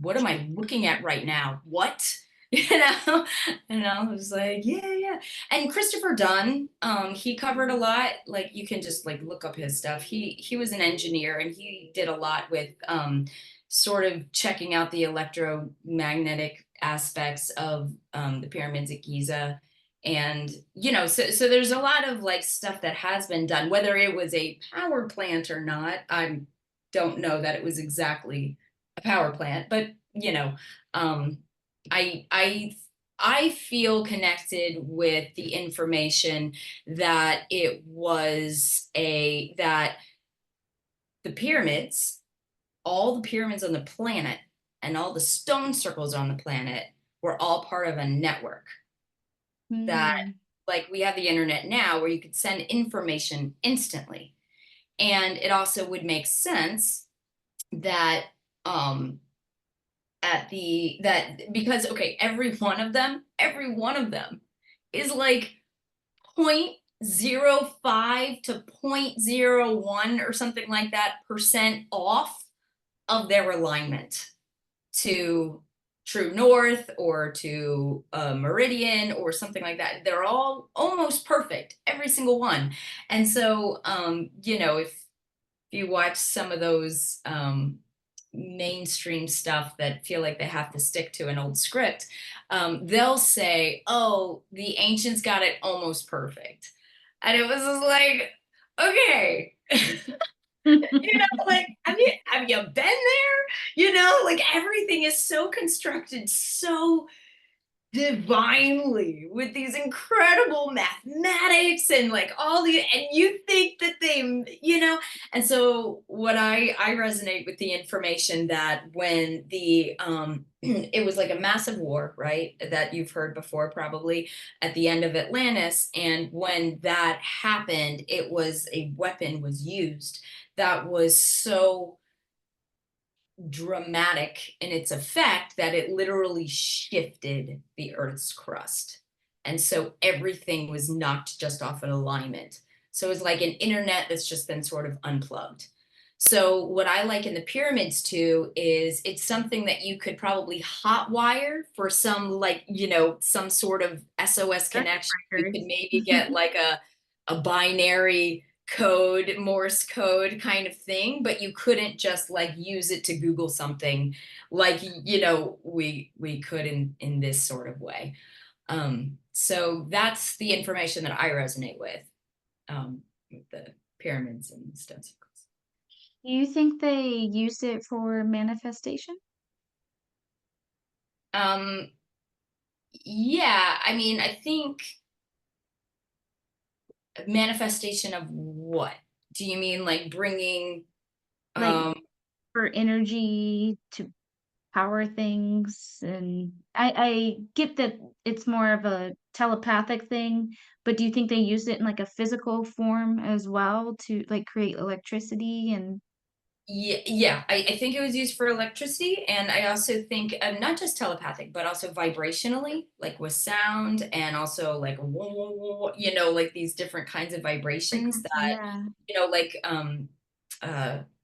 What am I looking at right now? What? You know? And I was like, yeah, yeah. And Christopher Dunn, he covered a lot. Like you can just like look up his stuff. He was an engineer and he did a lot with sort of checking out the electromagnetic aspects of the pyramids at Giza, and so there's a lot of like stuff that has been done, whether it was a power plant or not. I don't know that it was exactly a power plant, but um I feel connected with the information that it was a that the pyramids, all the pyramids on the planet and all the stone circles on the planet were all part of a network that, Hmm. like, we have the internet now where you could send information instantly. And it also would make sense that um because okay, every one of them is like 0.05 to 0.01 or something like that percent off of their alignment to true north or to a meridian or something like that. They're all almost perfect, every single one. And so, if you watch some of those mainstream stuff that feel like they have to stick to an old script, they'll say, oh, the ancients got it almost perfect. And it was just like, okay. Like, have you been there? Like everything is so constructed so divinely with these incredible mathematics and like and you think that and so what I resonate with the information that when the it was like a massive war, right, that you've heard before probably, at the end of Atlantis, and when that happened, it was a weapon was used that was so dramatic in its effect that it literally shifted the Earth's crust. And so everything was knocked just off an alignment. So it was like an internet that's just been sort of unplugged. So what I like in the pyramids too is it's something that you could probably hotwire for some, like, some sort of SOS Circuit connection. You breakers. could maybe get like a binary code, Morse code kind of thing, but you couldn't just like use it to Google something like we could in this sort of way. So that's the information that I resonate with the pyramids and stone circles. Do you think they use it for manifestation? Um, yeah, I mean, I think manifestation of what? Do you mean like bringing Like um for energy to power things? And I get that it's more of a telepathic thing, but do you think they use it in like a physical form as well to like create electricity and Yeah, I think it was used for electricity, and I also think not just telepathic, but also vibrationally, like with sound, and also like whoa, whoa, whoa, like these different kinds of vibrations that Yeah. like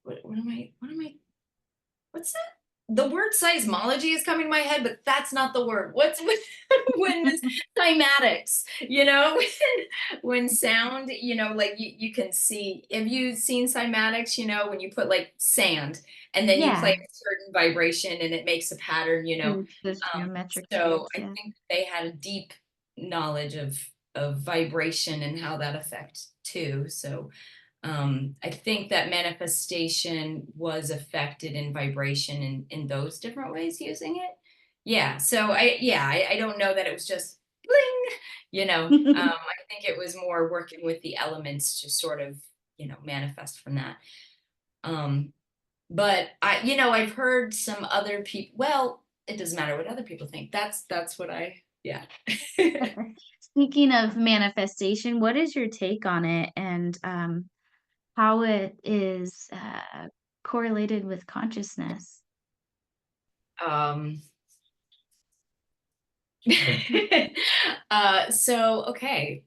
what am I what's that? The word seismology is coming to my head, but that's not the word. What's when this cymatics, when sound, like you can see, have you seen cymatics, when you put like sand and then you play Yeah. a certain vibration and it makes a pattern, Those geometric so shapes. I Yeah. think they had a deep knowledge of vibration and how that affects too. So I think that manifestation was affected in vibration in those different ways using it. Yeah. So I don't know that it was just bling, I think it was more working with the elements to sort of, manifest from that. Um, but I've heard some other people, well, it doesn't matter what other people think. That's what yeah. Speaking of manifestation, what is your take on it, and how it is correlated with consciousness? um, so okay.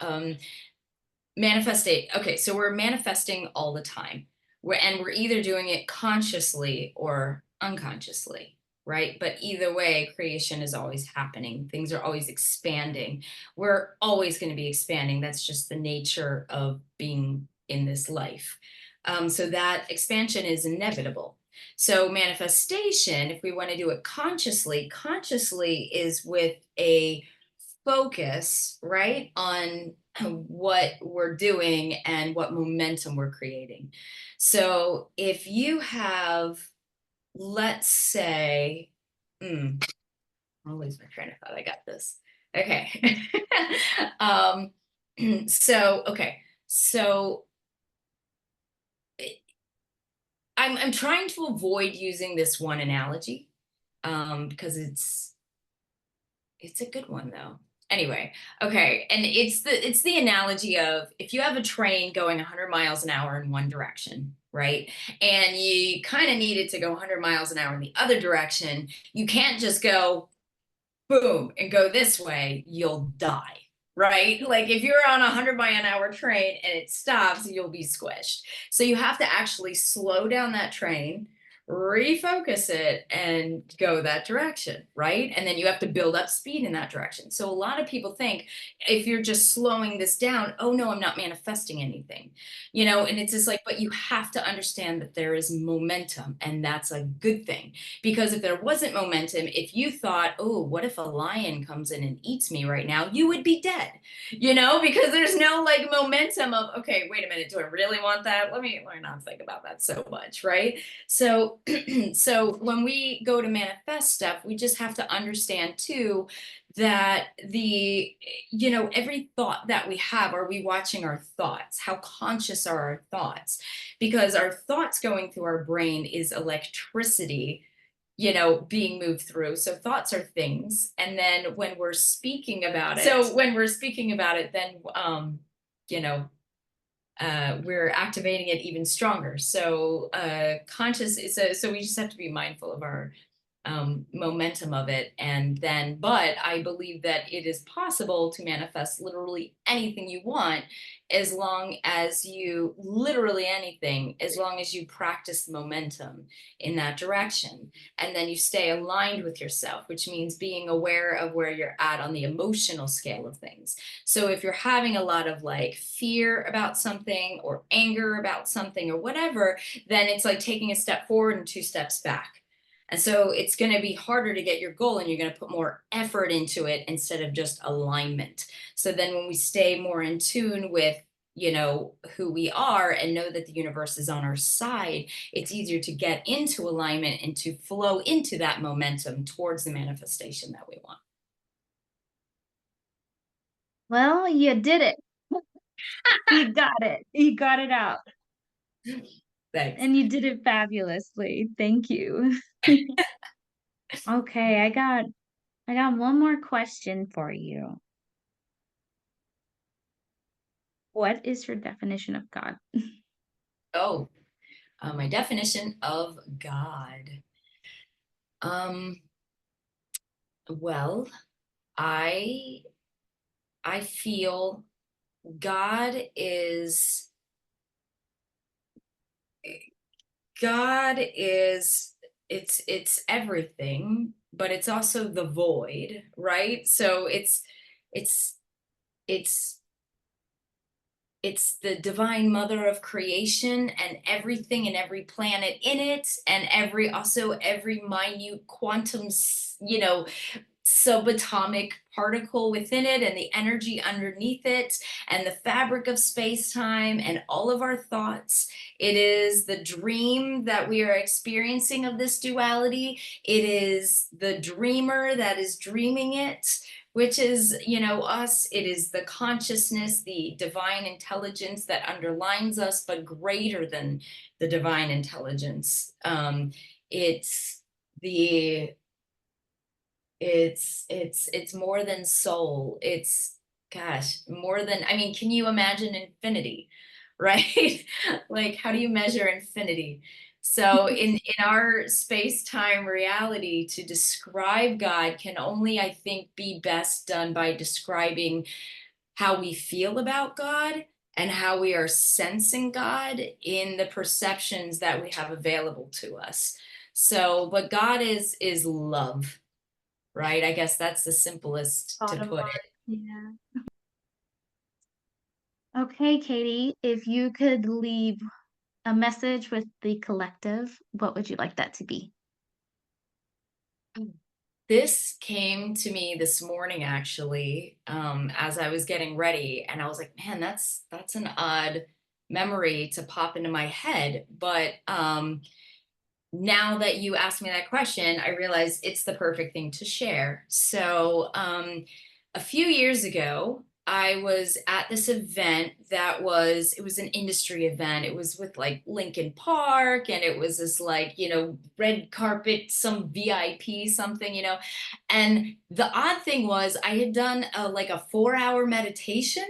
Manifestate. Okay, so we're manifesting all the time. We're either doing it consciously or unconsciously, right? But either way, creation is always happening. Things are always expanding. We're always going to be expanding. That's just the nature of being in this life. So that expansion is inevitable. So manifestation, if we want to do it consciously is with a focus, right, on what we're doing and what momentum we're creating. So if you have, let's say, I'll lose my train of thought. I got this. Okay. um, okay. So I'm trying to avoid using this one analogy because it's a good one though. Anyway, okay, and it's the analogy of if you have a train going 100 miles an hour in one direction, right? And you kind of need it to go 100 miles an hour in the other direction. You can't just go boom and go this way, you'll die. Right? Like if you're on a 100-mile-an-hour train and it stops, you'll be squished. So you have to actually slow down that train, refocus it, and go that direction, right? And then you have to build up speed in that direction. So a lot of people think if you're just slowing this down, oh no, I'm not manifesting anything, and it's just like, but you have to understand that there is momentum, and that's a good thing. Because if there wasn't momentum, if you thought, oh, what if a lion comes in and eats me right now, you would be dead, because there's no like momentum of, okay, wait a minute, do I really want that? Let me not think about that so much, right? So, so when we go to manifest stuff, we just have to understand too that every thought that we have, are we watching our thoughts? How conscious are our thoughts? Because our thoughts going through our brain is electricity being moved through. So thoughts are things. And then when we're speaking about it, then, you know, we're activating it even stronger. So conscious is so we just have to be mindful of our momentum of it. And then, but I believe that it is possible to manifest literally anything you want as long as you, literally anything, as long as you practice momentum in that direction. And then you stay aligned with yourself, which means being aware of where you're at on the emotional scale of things. So if you're having a lot of like fear about something or anger about something or whatever, then it's like taking a step forward and 2 steps back. And so it's going to be harder to get your goal, and you're going to put more effort into it instead of just alignment. So then when we stay more in tune with, who we are and know that the universe is on our side, it's easier to get into alignment and to flow into that momentum towards the manifestation that we want. Well, you did it. You got it. You got it out. Thanks. And you did it fabulously. Thank you. Okay, I got one more question for you. What is your definition of God? Oh, My definition of God. Well, I I feel God is God is it's everything, but it's also the void, right? So it's it's it's the divine mother of creation and everything and every planet in it and every minute quantum, subatomic particle within it and the energy underneath it and the fabric of space-time and all of our thoughts. It is the dream that we are experiencing of this duality. It is the dreamer that is dreaming it, which is, us. It is the consciousness, the divine intelligence that underlines us, but greater than the divine intelligence. It's the it's more than soul. It's, gosh, more than, I mean, can you imagine infinity, right? Like, how do you measure infinity? So in our space-time reality, to describe God can only, I think, be best done by describing how we feel about God and how we are sensing God in the perceptions that we have available to us. So, but God is love, right? I guess that's the simplest to Bottom put line. it. Yeah. Okay, Katie, if you could leave a message with the collective, what would you like that to be? This came to me this morning, actually, as I was getting ready, and I was like, man, that's an odd memory to pop into my head. But now that you asked me that question, I realize it's the perfect thing to share. So, a few years ago, I was at this event it was an industry event. It was with like Lincoln Park, and it was this like, red carpet, some VIP something, And the odd thing was I had done like a 4-hour meditation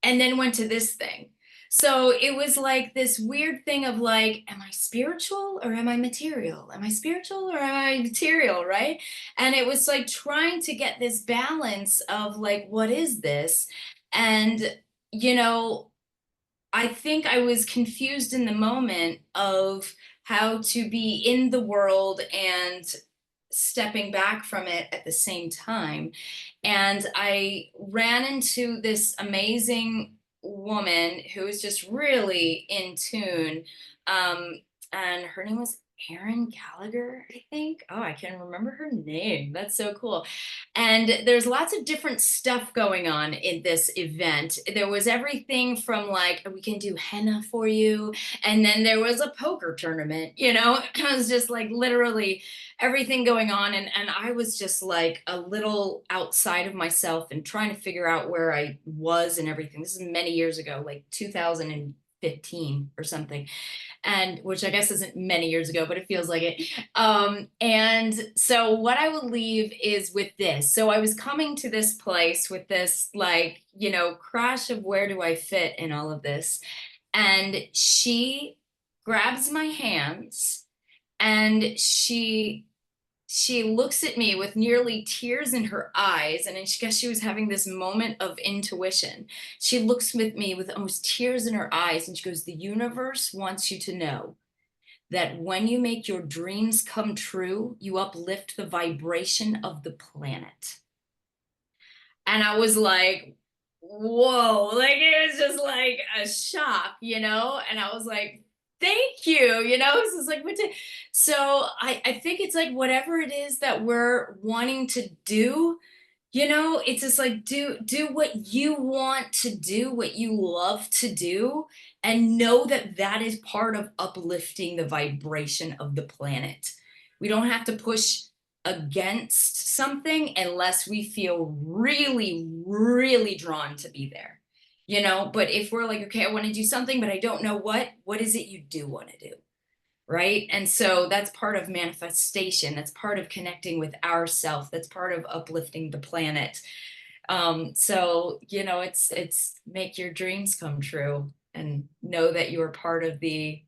and then went to this thing. So it was like this weird thing of like, am I spiritual or am I material? Am I spiritual or am I material? Right. And it was like trying to get this balance of like, what is this? And, you know, I think I was confused in the moment of how to be in the world and stepping back from it at the same time. And I ran into this amazing woman who was just really in tune. Um, and her name was Erin Gallagher, I think. Oh, I can remember her name. That's so cool. And there's lots of different stuff going on in this event. There was everything from like, we can do henna for you. And then there was a poker tournament, it was just like literally everything going on. And I was just like a little outside of myself and trying to figure out where I was and everything. This is many years ago, like 2015 or something, and which I guess isn't many years ago, but it feels like it. And so what I will leave is with this. So I was coming to this place with this like, crash of where do I fit in all of this? And she grabs my hands and she looks at me with nearly tears in her eyes, and I guess she was having this moment of intuition. She looks with me with almost tears in her eyes, and she goes, "The universe wants you to know that when you make your dreams come true, you uplift the vibration of the planet." And I was like, whoa, like it was just like a shock, And I was like, thank you, It's just like, so I think it's like whatever it is that we're wanting to do, it's just like do what you want to do, what you love to do, and know that that is part of uplifting the vibration of the planet. We don't have to push against something unless we feel really, really drawn to be there. But if we're like, okay, I want to do something, but I don't know what is it you do want to do? Right. And so that's part of manifestation. That's part of connecting with ourself. That's part of uplifting the planet. So, it's make your dreams come true and know that you're part of the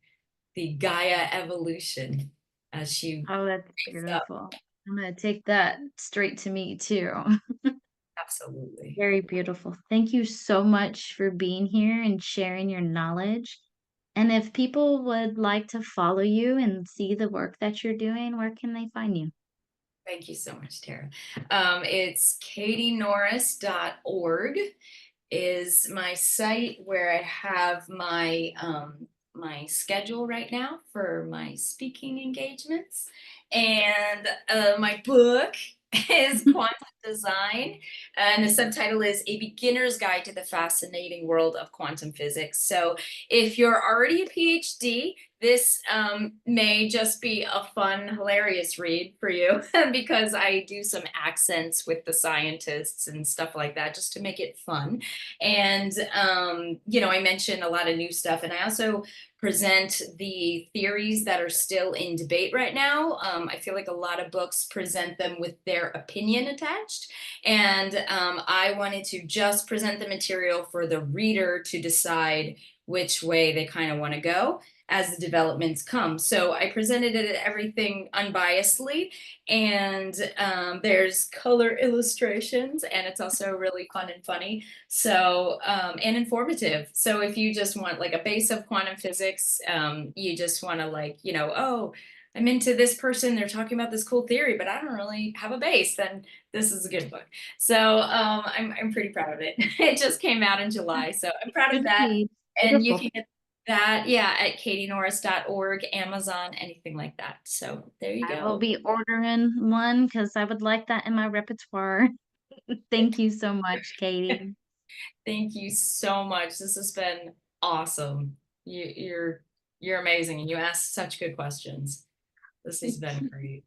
the Gaia evolution as she Oh, that's wakes up. beautiful. I'm gonna take that straight to me too. Absolutely. Very beautiful. Thank you so much for being here and sharing your knowledge. And if people would like to follow you and see the work that you're doing, where can they find you? Thank you so much, Tara. It's katienorris.org is my site where I have my schedule right now for my speaking engagements, and my book is Quantum Design, and the subtitle is A Beginner's Guide to the Fascinating World of Quantum Physics. So if you're already a PhD, this may just be a fun, hilarious read for you because I do some accents with the scientists and stuff like that just to make it fun. And, I mentioned a lot of new stuff, and I also present the theories that are still in debate right now. I feel like a lot of books present them with their opinion attached. And I wanted to just present the material for the reader to decide which way they kind of want to go as the developments come. So I presented it everything unbiasedly, and there's color illustrations, and it's also really fun and funny. So and informative. So if you just want like a base of quantum physics, you just want to oh, I'm into this person, they're talking about this cool theory, but I don't really have a base, then this is a good book. So I'm pretty proud of it. It just came out in July, so I'm proud of Good that. read. And you Beautiful. can get that, yeah, at katienorris.org, Amazon, anything like that. So there you I will go. be ordering one because I would like that in my repertoire. Thank you so much, Katie. Thank you so much. This has been awesome. You're amazing, and you asked such good questions. This has been great.